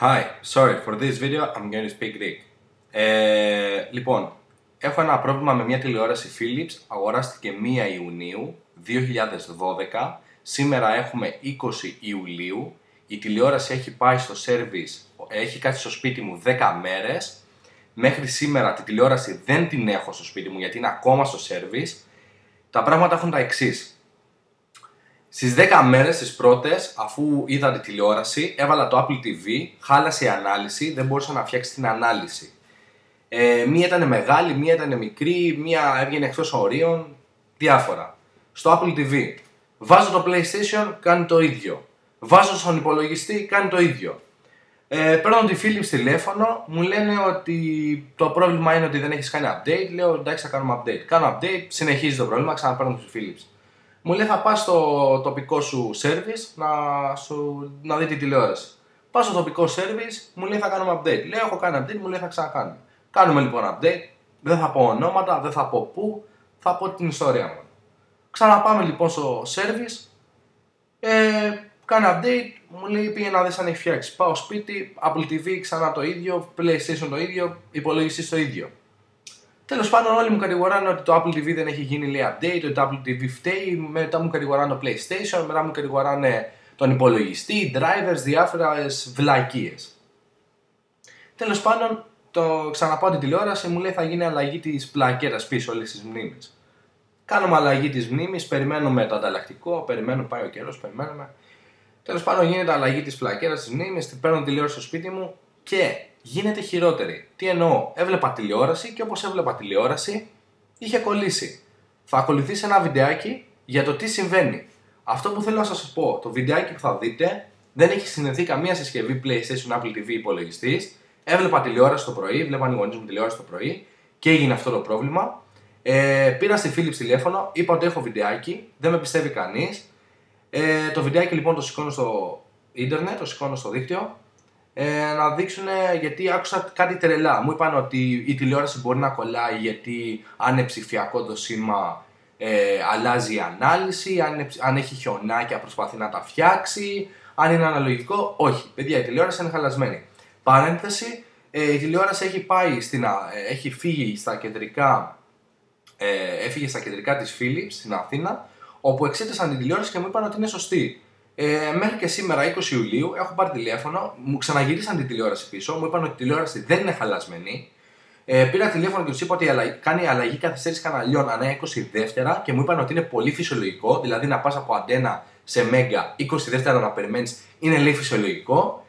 Hi, sorry, for this video I'm going to speak Greek. Λοιπόν, έχω ένα πρόβλημα με μια τηλεόραση Philips, αγοράστηκε 1 Ιουνίου 2012, σήμερα έχουμε 20 Ιουλίου, η τηλεόραση έχει πάει στο service, έχει κάτσει στο σπίτι μου 10 μέρες, μέχρι σήμερα τη τηλεόραση δεν την έχω στο σπίτι μου γιατί είναι ακόμα στο service. Τα πράγματα έχουν τα εξής. Στις 10 μέρες, τις πρώτες, αφού είδα τη τηλεόραση, έβαλα το Apple TV, χάλασε η ανάλυση, δεν μπορούσα να φτιάξει την ανάλυση. Μία ήταν μεγάλη, μία ήταν μικρή, μία έβγαινε εκτός ορίων, διάφορα. Στο Apple TV βάζω το PlayStation, κάνει το ίδιο. Βάζω στον υπολογιστή, κάνει το ίδιο. Παίρνω τη Philips τηλέφωνο, μου λένε ότι το πρόβλημα είναι ότι δεν έχεις κάνει update. Λέω εντάξει, θα κάνουμε update. Κάνω update, συνεχίζει το πρόβλημα, ξαναπαίρνω τη Philips. Μου λέει θα πας στο τοπικό σου service να δει τη τηλεόραση. Πάω στο τοπικό service, μου λέει θα κάνουμε update. Λέω έχω κάνει update, μου λέει θα ξανακάνουμε. Κάνουμε λοιπόν update, δεν θα πω ονόματα, δεν θα πω πού, θα πω την ιστορία μου. Ξαναπάμε λοιπόν στο service, κάνει update, μου λέει πήγε να δεις αν έχει φτιάξει. Πάω σπίτι, Apple TV ξανά το ίδιο, PlayStation το ίδιο, υπολογιστής το ίδιο. Τέλος πάντων, όλοι μου κατηγοράνε ότι το Apple TV δεν έχει γίνει λέει update, ότι το Apple TV φταίει, μετά μου κατηγοράνε το PlayStation, μετά μου κατηγοράνε τον υπολογιστή, drivers, διάφορες βλακίες. Τέλος πάντων, το ξαναπάω την τηλεόραση, μου λέει θα γίνει αλλαγή της πλακέτας πίσω όλες τις μνήμες. Κάνουμε αλλαγή της μνήμης, περιμένουμε το ανταλλακτικό, περιμένουμε, πάει ο καιρός, περιμένουμε. Τέλος πάντων, γίνεται αλλαγή της πλακέτας της μνήμης, την παίρνω τηλεόραση στο σπίτι μου και γίνεται χειρότερη. Τι εννοώ, έβλεπα τηλεόραση και όπως έβλεπα τηλεόραση είχε κολλήσει. Θα ακολουθήσει ένα βιντεάκι για το τι συμβαίνει. Αυτό που θέλω να σας πω, το βιντεάκι που θα δείτε δεν έχει συνδεθεί καμία συσκευή PlayStation, Apple TV, υπολογιστής. Έβλεπα τηλεόραση το πρωί, βλέπαν οι γονείς μου τηλεόραση το πρωί και έγινε αυτό το πρόβλημα. Πήρα στη Philips τηλέφωνο, είπα ότι έχω βιντεάκι, δεν με πιστεύει κανείς. Το βιντεάκι λοιπόν το σηκώνω στο ίντερνετ, το σηκώνω στο δίκτυο. Να δείξουν γιατί άκουσα κάτι τρελά. Μου είπαν ότι η τηλεόραση μπορεί να κολλάει γιατί αν είναι ψηφιακό το σήμα αλλάζει η ανάλυση, αν έχει χιονάκια προσπαθεί να τα φτιάξει, αν είναι αναλογικό. Όχι, παιδιά, η τηλεόραση είναι χαλασμένη. Παρένθεση, η τηλεόραση έχει φύγει στα κεντρικά, έφυγε στα κεντρικά της Philips στην Αθήνα, όπου εξέτασαν την τηλεόραση και μου είπαν ότι είναι σωστή. Μέχρι και σήμερα, 20 Ιουλίου, έχω πάρει τηλέφωνο, μου ξαναγυρίσαν την τηλεόραση πίσω, μου είπαν ότι η τηλεόραση δεν είναι χαλασμένη. Πήρα τηλέφωνο και τους είπα ότι κάνει αλλαγή καθυστέρηση καναλιών ανά 20 δεύτερα και μου είπαν ότι είναι πολύ φυσιολογικό, δηλαδή να πας από αντένα σε μέγα 20 δεύτερα να περιμένεις είναι λέει φυσιολογικό.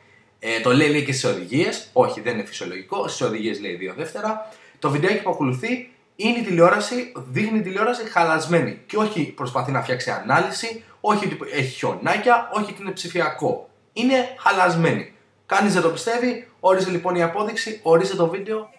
Το λέει και στις οδηγίες, όχι δεν είναι φυσιολογικό, στις οδηγίες λέει 2 δεύτερα. Το βιντεάκι που ακολουθεί είναι η τηλεόραση, δείχνει η τηλεόραση χαλασμένη και όχι προσπαθεί να φτιάξει ανάλυση, όχι ότι έχει χιονάκια, όχι ότι είναι ψηφιακό. Είναι χαλασμένη. Κανείς δεν το πιστεύει, όριζε λοιπόν η απόδειξη, ορίστε το βίντεο.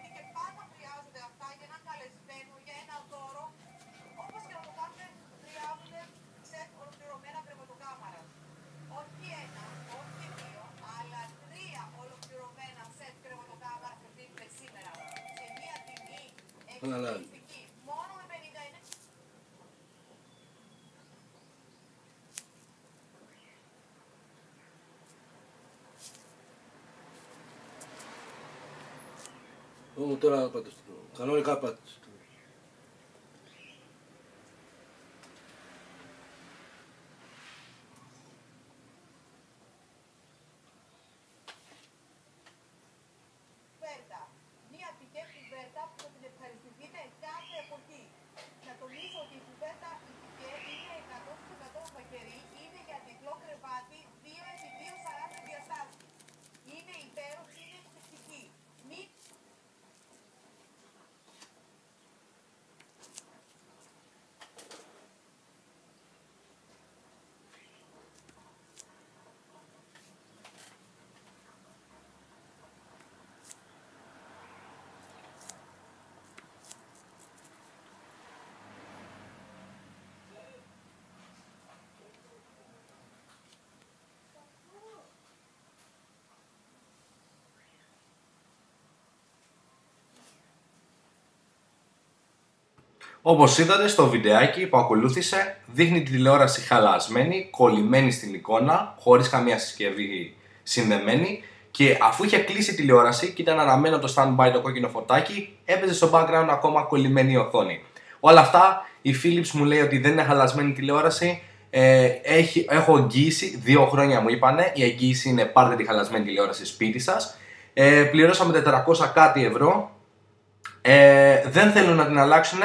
Τώρα πάντως, κανονικά πάντως. Μία τυχαία κουβέρτα που θα την ευχαριστηθείτε κάθε εποχή. Να τονίσω ότι η κουβέρτα είναι 100% βαχερή, είναι για διπλό κρεβάτι 2x2,40 διαστάσεις. Είναι υπέροχη, είναι εκπληκτική. Όπως είδατε στο βιντεάκι που ακολούθησε, δείχνει τη τηλεόραση χαλασμένη, κολλημένη στην εικόνα, χωρίς καμία συσκευή συνδεμένη Και αφού είχε κλείσει η τηλεόραση και ήταν αναμένο το stand-by το κόκκινο φωτάκι, έπαιζε στο background ακόμα κολλημένη η οθόνη. Όλα αυτά η Philips μου λέει ότι δεν είναι χαλασμένη τηλεόραση. Έχω εγγύηση, 2 χρόνια μου είπανε. Η εγγύηση είναι πάρτε τη χαλασμένη τηλεόραση σπίτι σας. Πληρώσαμε 400 κάτι ευρώ. Δεν θέλουν να την αλλάξουν.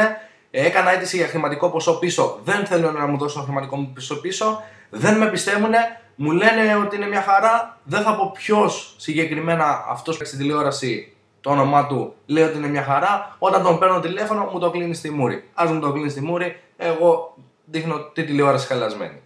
Έκανα αίτηση για χρηματικό ποσό πίσω. Δεν θέλουν να μου δώσουν χρηματικό μου πίσω. Δεν με πιστεύουν. Μου λένε ότι είναι μια χαρά. Δεν θα πω ποιος συγκεκριμένα αυτός που έχει στην τηλεόραση, το όνομά του, λέει ότι είναι μια χαρά. Όταν τον παίρνω τηλέφωνο μου το κλείνει στη μούρη. Ας μου το κλείνει στη μούρη, εγώ δείχνω τη τηλεόραση χαλασμένη.